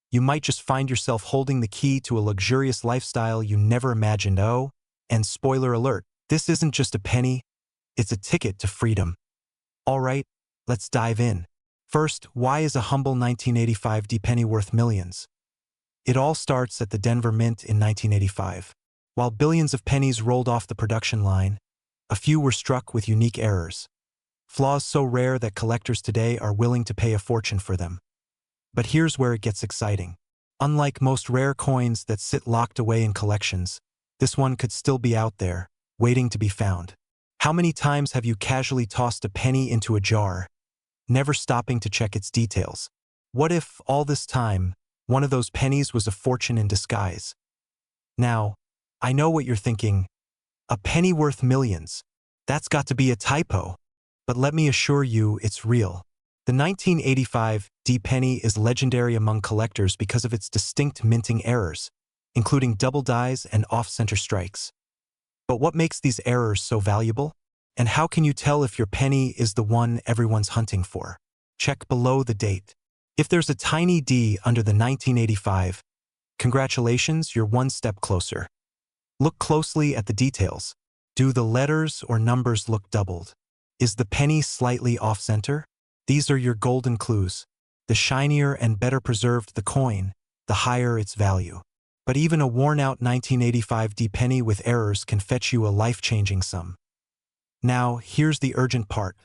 you might just find yourself holding the key to a luxurious lifestyle you never imagined. Oh, and spoiler alert, this isn't just a penny, it's a ticket to freedom. All right, let's dive in. First, why is a humble 1985 D penny worth millions? It all starts at the Denver Mint in 1985. While billions of pennies rolled off the production line, a few were struck with unique errors. Flaws so rare that collectors today are willing to pay a fortune for them. But here's where it gets exciting. Unlike most rare coins that sit locked away in collections, this one could still be out there, waiting to be found. How many times have you casually tossed a penny into a jar, never stopping to check its details? What if, all this time, one of those pennies was a fortune in disguise? Now, I know what you're thinking. A penny worth millions. That's got to be a typo. But let me assure you, it's real. The 1985 D penny is legendary among collectors because of its distinct minting errors, including double dies and off-center strikes. But what makes these errors so valuable? And how can you tell if your penny is the one everyone's hunting for? Check below the date. If there's a tiny D under the 1985, congratulations, you're one step closer. Look closely at the details. Do the letters or numbers look doubled? Is the penny slightly off-center? These are your golden clues. The shinier and better preserved the coin, the higher its value. But even a worn-out 1985 D penny with errors can fetch you a life-changing sum. Now, here's the urgent part.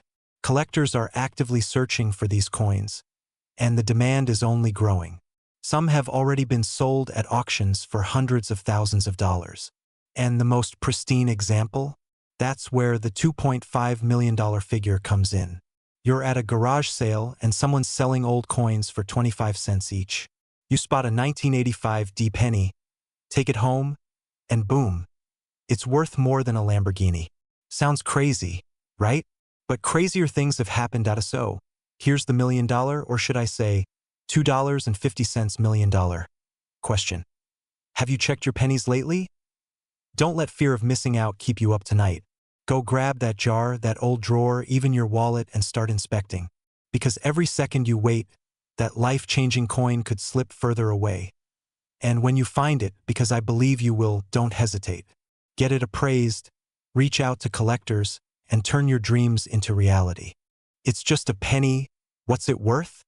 Collectors are actively searching for these coins, and the demand is only growing. Some have already been sold at auctions for hundreds of thousands of dollars. And the most pristine example? That's where the $2.5 million figure comes in. You're at a garage sale and someone's selling old coins for 25 cents each. You spot a 1985 D penny, take it home, and boom, it's worth more than a Lamborghini. Sounds crazy, right? But crazier things have happened at so. Here's the $1 million, or should I say, $2.50 million question. Have you checked your pennies lately? Don't let fear of missing out keep you up tonight. Go grab that jar, that old drawer, even your wallet, and start inspecting. Because every second you wait, that life-changing coin could slip further away. And when you find it, because I believe you will, don't hesitate. Get it appraised, reach out to collectors, and turn your dreams into reality. It's just a penny. What's it worth?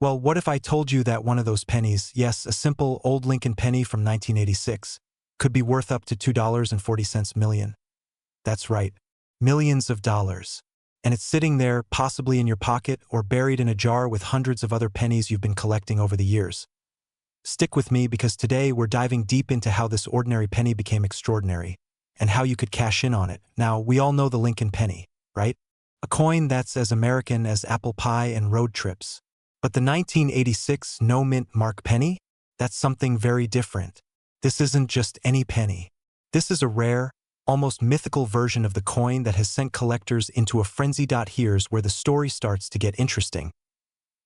Well, what if I told you that one of those pennies, yes, a simple old Lincoln penny from 1986, could be worth up to $2.40 million? That's right, millions of dollars. And it's sitting there, possibly in your pocket or buried in a jar with hundreds of other pennies you've been collecting over the years. Stick with me, because today we're diving deep into how this ordinary penny became extraordinary and how you could cash in on it. Now, we all know the Lincoln penny, right? A coin that's as American as apple pie and road trips. But the 1986 no-mint mark penny? That's something very different. This isn't just any penny. This is a rare, almost mythical version of the coin that has sent collectors into a frenzy. Here's where the story starts to get interesting.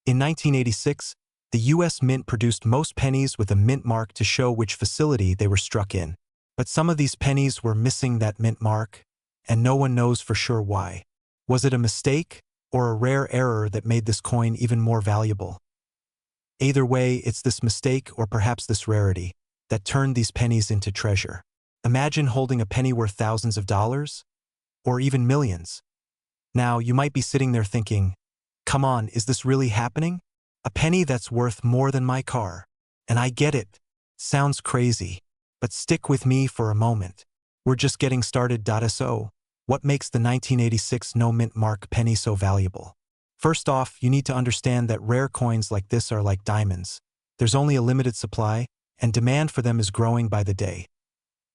In 1986, the U.S. Mint produced most pennies with a mint mark to show which facility they were struck in. But some of these pennies were missing that mint mark, and no one knows for sure why. Was it a mistake or a rare error that made this coin even more valuable? Either way, it's this mistake or perhaps this rarity that turned these pennies into treasure. Imagine holding a penny worth thousands of dollars, or even millions. Now, you might be sitting there thinking, come on, is this really happening? A penny that's worth more than my car. And I get it. Sounds crazy. But stick with me for a moment. We're just getting started. So, what makes the 1986 no-mint mark penny so valuable? First off, you need to understand that rare coins like this are like diamonds. There's only a limited supply, and demand for them is growing by the day.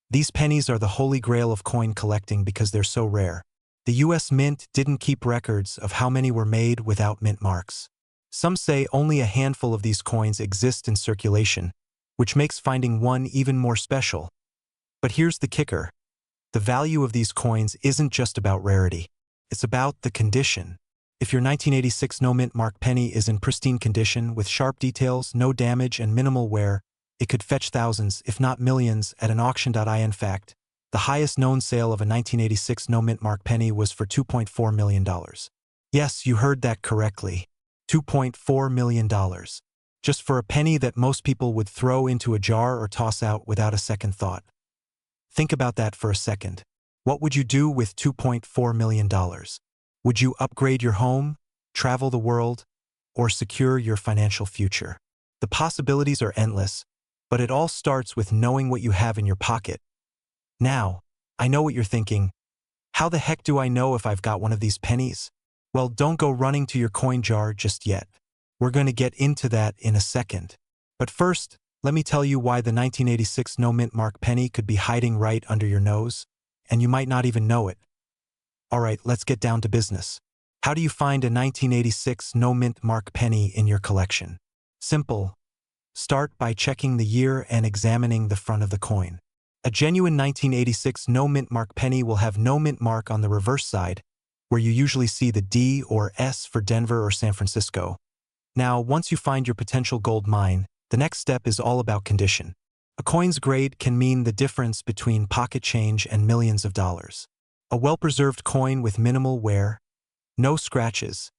These pennies are the holy grail of coin collecting because they're so rare. The U.S. Mint didn't keep records of how many were made without mint marks. Some say only a handful of these coins exist in circulation, which makes finding one even more special. But here's the kicker. The value of these coins isn't just about rarity. It's about the condition. If your 1986 no-mint mark penny is in pristine condition with sharp details, no damage, and minimal wear, it could fetch thousands, if not millions, at an auction. In fact, the highest known sale of a 1986 no-mint mark penny was for $2.4 million. Yes, you heard that correctly. $2.4 million. Just for a penny that most people would throw into a jar or toss out without a second thought. Think about that for a second. What would you do with $2.4 million? Would you upgrade your home, travel the world, or secure your financial future? The possibilities are endless, but it all starts with knowing what you have in your pocket. Now, I know what you're thinking. How the heck do I know if I've got one of these pennies? Well, don't go running to your coin jar just yet. We're going to get into that in a second. But first, let me tell you why the 1986 no-mint mark penny could be hiding right under your nose, and you might not even know it. All right, let's get down to business. How do you find a 1986 no-mint mark penny in your collection? Simple. Start by checking the year and examining the front of the coin. A genuine 1986 no-mint mark penny will have no mint mark on the reverse side, where you usually see the D or S for Denver or San Francisco. Now, once you find your potential gold mine, the next step is all about condition. A coin's grade can mean the difference between pocket change and millions of dollars. A well-preserved coin with minimal wear, no scratches,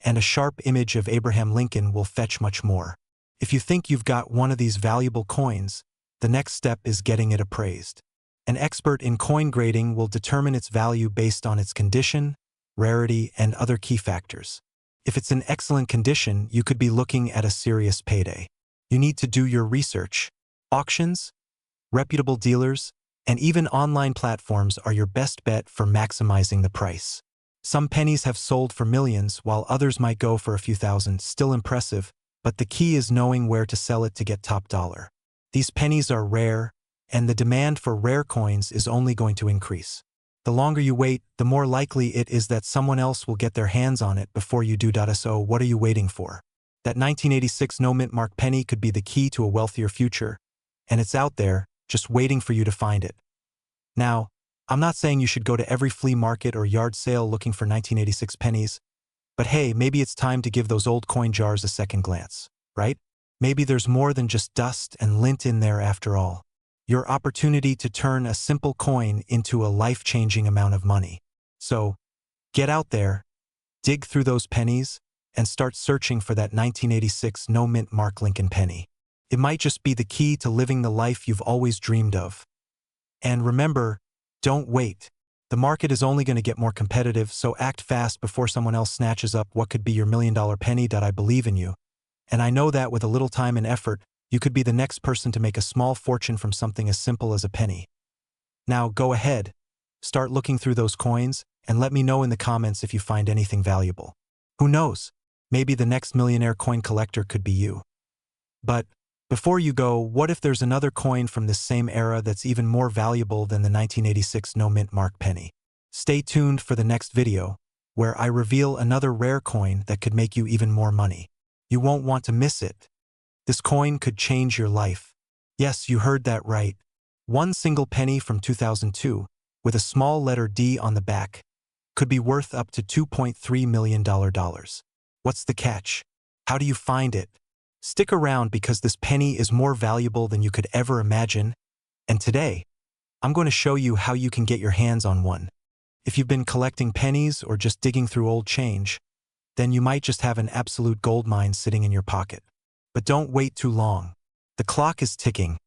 and a sharp image of Abraham Lincoln will fetch much more. If you think you've got one of these valuable coins, the next step is getting it appraised. An expert in coin grading will determine its value based on its condition, rarity, and other key factors. If it's in excellent condition, you could be looking at a serious payday. You need to do your research. Auctions, reputable dealers, and even online platforms are your best bet for maximizing the price. Some pennies have sold for millions, while others might go for a few thousand, still impressive, but the key is knowing where to sell it to get top dollar. These pennies are rare, and the demand for rare coins is only going to increase. The longer you wait, the more likely it is that someone else will get their hands on it before you do. So what are you waiting for? That 1986 no-mint mark penny could be the key to a wealthier future, and it's out there, just waiting for you to find it. Now, I'm not saying you should go to every flea market or yard sale looking for 1986 pennies, but hey, maybe it's time to give those old coin jars a second glance, right? Maybe there's more than just dust and lint in there after all. Your opportunity to turn a simple coin into a life-changing amount of money. So, get out there, dig through those pennies, and start searching for that 1986 no-mint mark Lincoln penny. It might just be the key to living the life you've always dreamed of. And remember, don't wait. The market is only going to get more competitive, so act fast before someone else snatches up what could be your million-dollar penny. I believe in you. And I know that with a little time and effort, you could be the next person to make a small fortune from something as simple as a penny. Now go ahead, start looking through those coins, and let me know in the comments if you find anything valuable. Who knows? Maybe the next millionaire coin collector could be you. But before you go, what if there's another coin from this same era that's even more valuable than the 1986 no-mint mark penny? Stay tuned for the next video, where I reveal another rare coin that could make you even more money. You won't want to miss it. This coin could change your life. Yes, you heard that right. One single penny from 2002, with a small letter D on the back, could be worth up to $2.3 million. What's the catch? How do you find it? Stick around because this penny is more valuable than you could ever imagine, and today, I'm going to show you how you can get your hands on one. If you've been collecting pennies or just digging through old change, then you might just have an absolute gold mine sitting in your pocket. But don't wait too long. The clock is ticking,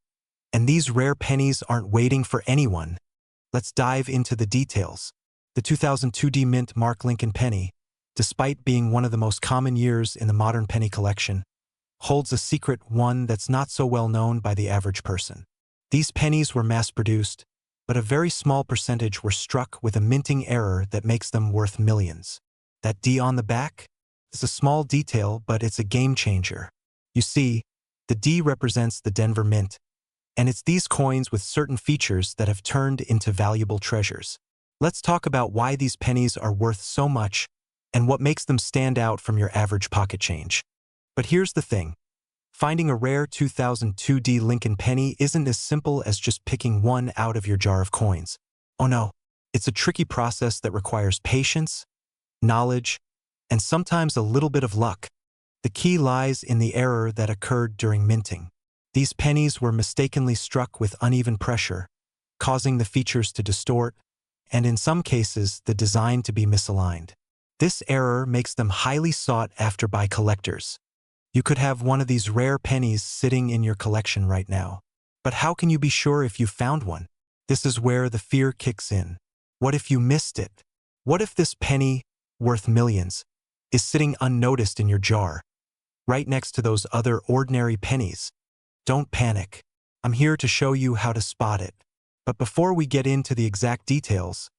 and these rare pennies aren't waiting for anyone. Let's dive into the details. The 2002 D-Mint Mark Lincoln penny, despite being one of the most common years in the modern penny collection, holds a secret, one that's not so well known by the average person. These pennies were mass-produced, but a very small percentage were struck with a minting error that makes them worth millions. That D on the back? It's a small detail, but it's a game changer. You see, the D represents the Denver Mint, and it's these coins with certain features that have turned into valuable treasures. Let's talk about why these pennies are worth so much and what makes them stand out from your average pocket change. But here's the thing. Finding a rare 2002 D Lincoln penny isn't as simple as just picking one out of your jar of coins. Oh no, it's a tricky process that requires patience, knowledge, and sometimes a little bit of luck. The key lies in the error that occurred during minting. These pennies were mistakenly struck with uneven pressure, causing the features to distort, and in some cases, the design to be misaligned. This error makes them highly sought after by collectors. You could have one of these rare pennies sitting in your collection right now. But how can you be sure if you found one? This is where the fear kicks in. What if you missed it? What if this penny, worth millions, is sitting unnoticed in your jar, right next to those other ordinary pennies? Don't panic. I'm here to show you how to spot it. But before we get into the exact details,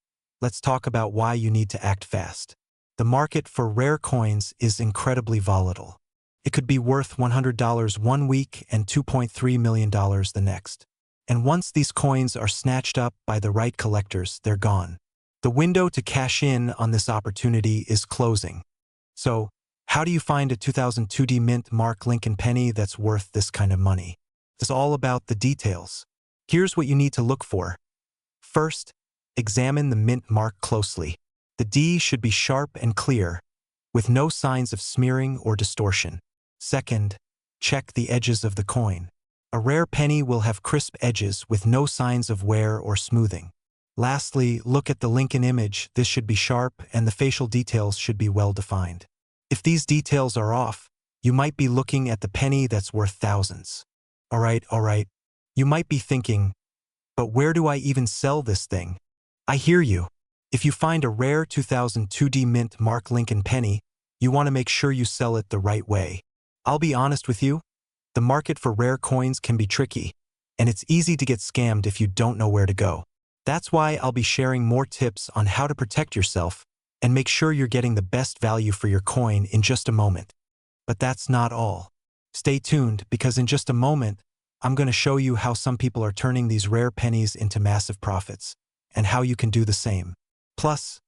let's talk about why you need to act fast. The market for rare coins is incredibly volatile. It could be worth $100 one week and $2.3 million the next. And once these coins are snatched up by the right collectors, they're gone. The window to cash in on this opportunity is closing. So, how do you find a 2002 D-Mint Mark Lincoln penny that's worth this kind of money? It's all about the details. Here's what you need to look for. First, examine the mint mark closely. The D should be sharp and clear, with no signs of smearing or distortion. Second, check the edges of the coin. A rare penny will have crisp edges with no signs of wear or smoothing. Lastly, look at the Lincoln image. This should be sharp and the facial details should be well defined. If these details are off, you might be looking at the penny that's worth thousands. All right. You might be thinking, but where do I even sell this thing? I hear you. If you find a rare 2002D mint Mark Lincoln penny, you want to make sure you sell it the right way. I'll be honest with you, the market for rare coins can be tricky, and it's easy to get scammed if you don't know where to go. That's why I'll be sharing more tips on how to protect yourself and make sure you're getting the best value for your coin in just a moment. But that's not all. Stay tuned, because in just a moment, I'm going to show you how some people are turning these rare pennies into massive profits, and how you can do the same. Plus,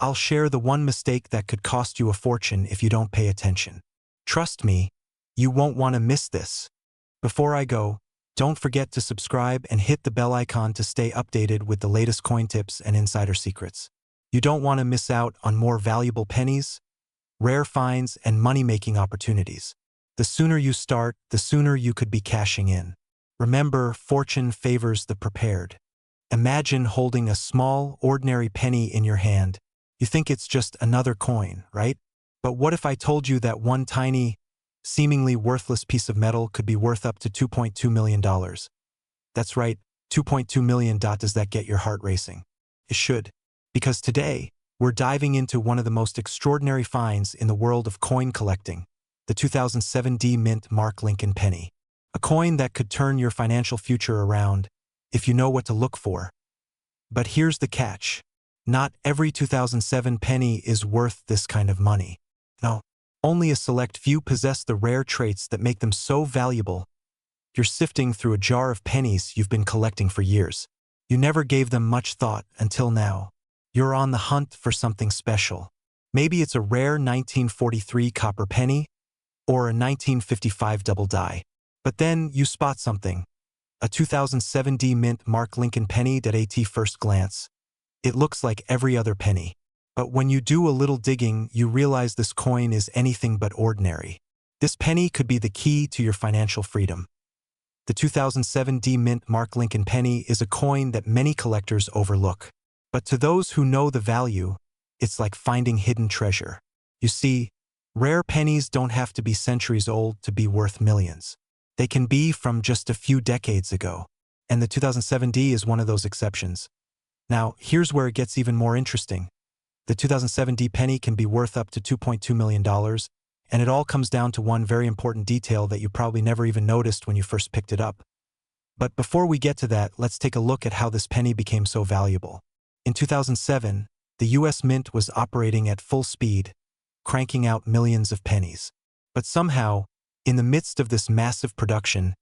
I'll share the one mistake that could cost you a fortune if you don't pay attention. Trust me, you won't want to miss this. Before I go, don't forget to subscribe and hit the bell icon to stay updated with the latest coin tips and insider secrets. You don't want to miss out on more valuable pennies, rare finds, and money-making opportunities. The sooner you start, the sooner you could be cashing in. Remember, fortune favors the prepared. Imagine holding a small, ordinary penny in your hand. You think it's just another coin, right? But what if I told you that one tiny, seemingly worthless piece of metal could be worth up to $2.2 million? That's right, $2.2 million. Does that get your heart racing? It should, because today, we're diving into one of the most extraordinary finds in the world of coin collecting, the 2007D mint Mark Lincoln penny. A coin that could turn your financial future around if you know what to look for. But here's the catch. Not every 2007 penny is worth this kind of money. No, only a select few possess the rare traits that make them so valuable. You're sifting through a jar of pennies you've been collecting for years. You never gave them much thought until now. You're on the hunt for something special. Maybe it's a rare 1943 copper penny or a 1955 double die. But then you spot something. A 2007D mint Mark Lincoln penny that at first glance, it looks like every other penny. But when you do a little digging, you realize this coin is anything but ordinary. This penny could be the key to your financial freedom. The 2007D mint Mark Lincoln penny is a coin that many collectors overlook. But to those who know the value, it's like finding hidden treasure. You see, rare pennies don't have to be centuries old to be worth millions. They can be from just a few decades ago. And the 2007D is one of those exceptions. Now, here's where it gets even more interesting. The 2007D penny can be worth up to $2.2 million, and it all comes down to one very important detail that you probably never even noticed when you first picked it up. But before we get to that, let's take a look at how this penny became so valuable. In 2007, the US Mint was operating at full speed, cranking out millions of pennies. But somehow, in the midst of this massive production,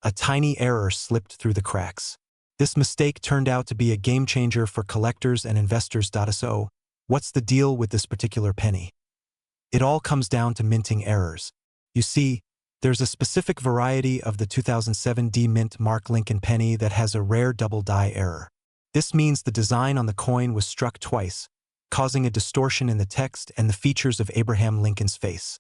a tiny error slipped through the cracks. This mistake turned out to be a game-changer for collectors and investors. So, what's the deal with this particular penny? It all comes down to minting errors. You see, there's a specific variety of the 2007D mint Mark Lincoln penny that has a rare double die error. This means the design on the coin was struck twice, causing a distortion in the text and the features of Abraham Lincoln's face.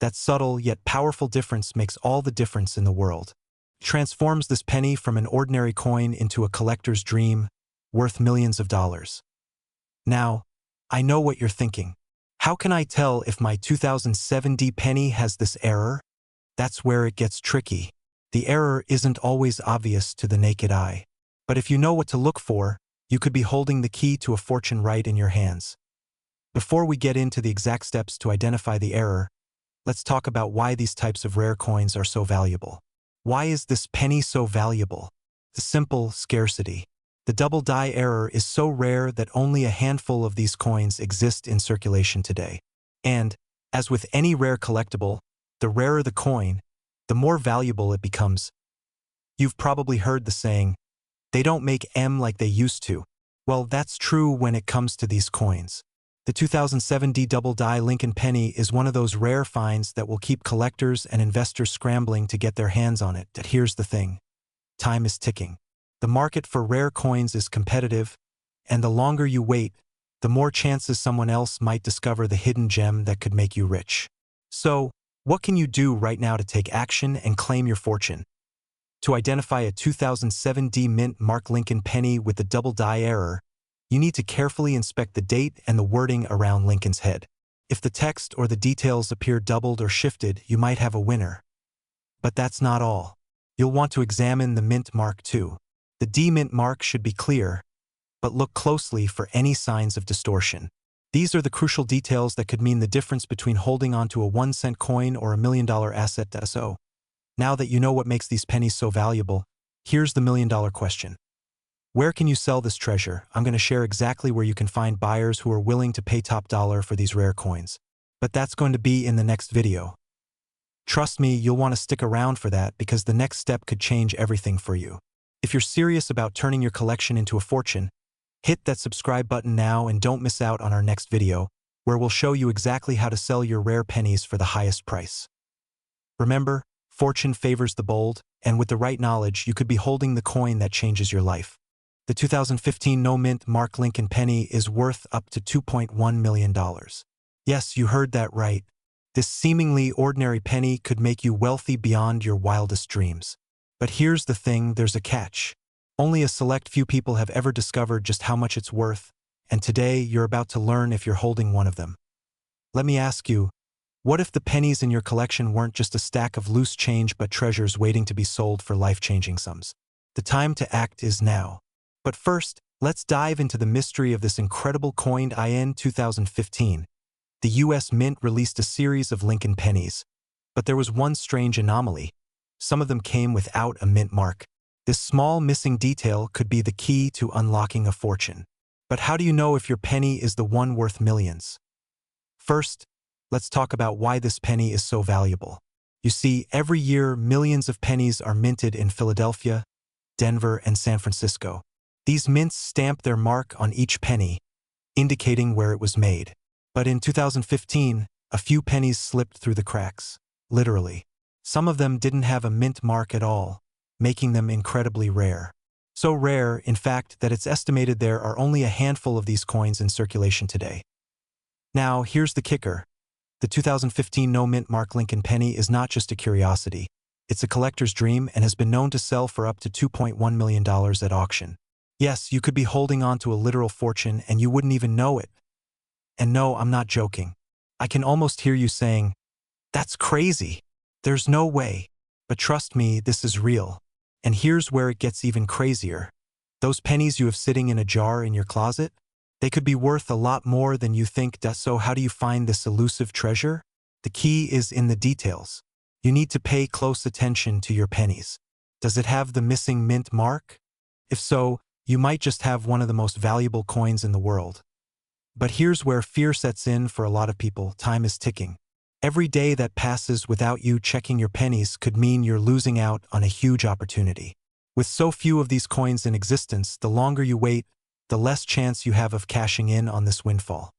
That subtle yet powerful difference makes all the difference in the world. It transforms this penny from an ordinary coin into a collector's dream, worth millions of dollars. Now, I know what you're thinking. How can I tell if my 2007D penny has this error? That's where it gets tricky. The error isn't always obvious to the naked eye. But if you know what to look for, you could be holding the key to a fortune right in your hands. Before we get into the exact steps to identify the error, let's talk about why these types of rare coins are so valuable. Why is this penny so valuable? The simple scarcity. The double die error is so rare that only a handful of these coins exist in circulation today. And, as with any rare collectible, the rarer the coin, the more valuable it becomes. You've probably heard the saying, "They don't make M like they used to." Well, that's true when it comes to these coins. The 2007D double die Lincoln penny is one of those rare finds that will keep collectors and investors scrambling to get their hands on it. But here's the thing. Time is ticking. The market for rare coins is competitive, and the longer you wait, the more chances someone else might discover the hidden gem that could make you rich. So, what can you do right now to take action and claim your fortune? To identify a 2007D mint Mark Lincoln penny with the double die error, you need to carefully inspect the date and the wording around Lincoln's head. If the text or the details appear doubled or shifted, you might have a winner. But that's not all. You'll want to examine the mint mark too. The D-mint mark should be clear, but look closely for any signs of distortion. These are the crucial details that could mean the difference between holding onto a 1-cent coin or $1 million asset. So, now that you know what makes these pennies so valuable, here's the million-dollar question. Where can you sell this treasure? I'm going to share exactly where you can find buyers who are willing to pay top dollar for these rare coins. But that's going to be in the next video. Trust me, you'll want to stick around for that because the next step could change everything for you. If you're serious about turning your collection into a fortune, hit that subscribe button now and don't miss out on our next video, where we'll show you exactly how to sell your rare pennies for the highest price. Remember, fortune favors the bold, and with the right knowledge, you could be holding the coin that changes your life. The 2015 no-mint Mark Lincoln penny is worth up to $2.1 million. Yes, you heard that right. This seemingly ordinary penny could make you wealthy beyond your wildest dreams. But here's the thing, there's a catch. Only a select few people have ever discovered just how much it's worth, and today you're about to learn if you're holding one of them. Let me ask you, what if the pennies in your collection weren't just a stack of loose change but treasures waiting to be sold for life-changing sums? The time to act is now. But first, let's dive into the mystery of this incredible coin. In 2015, the U.S. Mint released a series of Lincoln pennies. But there was one strange anomaly. Some of them came without a mint mark. This small missing detail could be the key to unlocking a fortune. But how do you know if your penny is the one worth millions? First, let's talk about why this penny is so valuable. You see, every year millions of pennies are minted in Philadelphia, Denver, and San Francisco. These mints stamp their mark on each penny, indicating where it was made. But in 2015, a few pennies slipped through the cracks, literally. Some of them didn't have a mint mark at all, making them incredibly rare. So rare, in fact, that it's estimated there are only a handful of these coins in circulation today. Now, here's the kicker. The 2015 no-mint Mark Lincoln penny is not just a curiosity. It's a collector's dream and has been known to sell for up to $2.1 million at auction. Yes, you could be holding on to a literal fortune and you wouldn't even know it. And no, I'm not joking. I can almost hear you saying, "That's crazy. There's no way." But trust me, this is real. And here's where it gets even crazier. Those pennies you have sitting in a jar in your closet, they could be worth a lot more than you think. So how do you find this elusive treasure? The key is in the details. You need to pay close attention to your pennies. Does it have the missing mint mark? If so, you might just have one of the most valuable coins in the world. But here's where fear sets in for a lot of people. Time is ticking. Every day that passes without you checking your pennies could mean you're losing out on a huge opportunity. With so few of these coins in existence, the longer you wait, the less chance you have of cashing in on this windfall.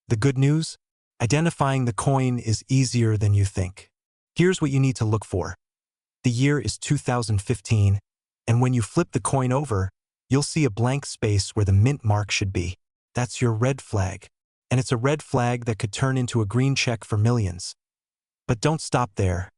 The good news? Identifying the coin is easier than you think. Here's what you need to look for. The year is 2015, and when you flip the coin over, you'll see a blank space where the mint mark should be. That's your red flag. And it's a red flag that could turn into a green check for millions. But don't stop there.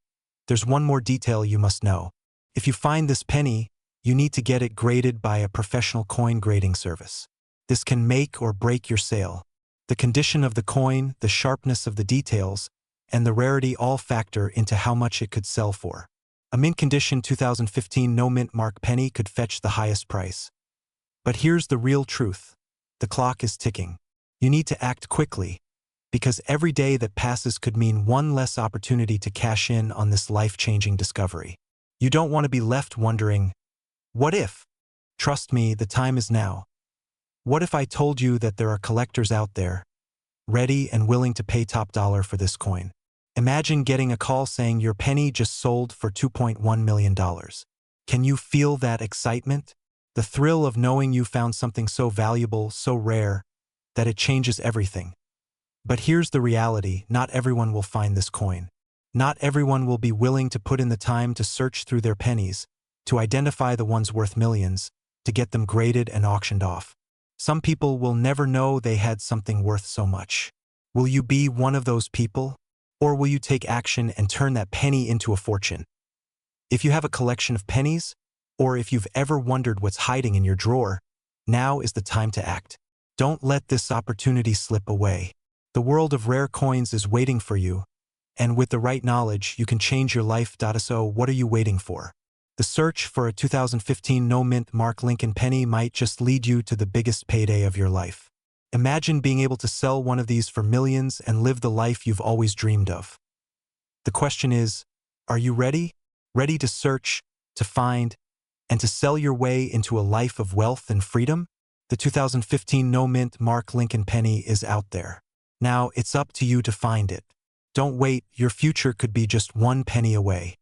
There's one more detail you must know. If you find this penny, you need to get it graded by a professional coin grading service. This can make or break your sale. The condition of the coin, the sharpness of the details, and the rarity all factor into how much it could sell for. A mint condition 2015 no mint mark penny could fetch the highest price. But here's the real truth. The clock is ticking. You need to act quickly, because every day that passes could mean one less opportunity to cash in on this life-changing discovery. You don't want to be left wondering, what if? Trust me, the time is now. What if I told you that there are collectors out there, ready and willing to pay top dollar for this coin? Imagine getting a call saying your penny just sold for $2.1 million. Can you feel that excitement? The thrill of knowing you found something so valuable, so rare, that it changes everything. But here's the reality, not everyone will find this coin. Not everyone will be willing to put in the time to search through their pennies, to identify the ones worth millions, to get them graded and auctioned off. Some people will never know they had something worth so much. Will you be one of those people? Or will you take action and turn that penny into a fortune? If you have a collection of pennies, or if you've ever wondered what's hiding in your drawer, now is the time to act. Don't let this opportunity slip away. The world of rare coins is waiting for you, and with the right knowledge, you can change your life. So what are you waiting for? The search for a 2015 no-mint Mark Lincoln penny might just lead you to the biggest payday of your life. Imagine being able to sell one of these for millions and live the life you've always dreamed of. The question is, are you ready? Ready to search, to find, and to sell your way into a life of wealth and freedom? The 2015 no-mint Mark Lincoln penny is out there. Now it's up to you to find it. Don't wait, your future could be just one penny away.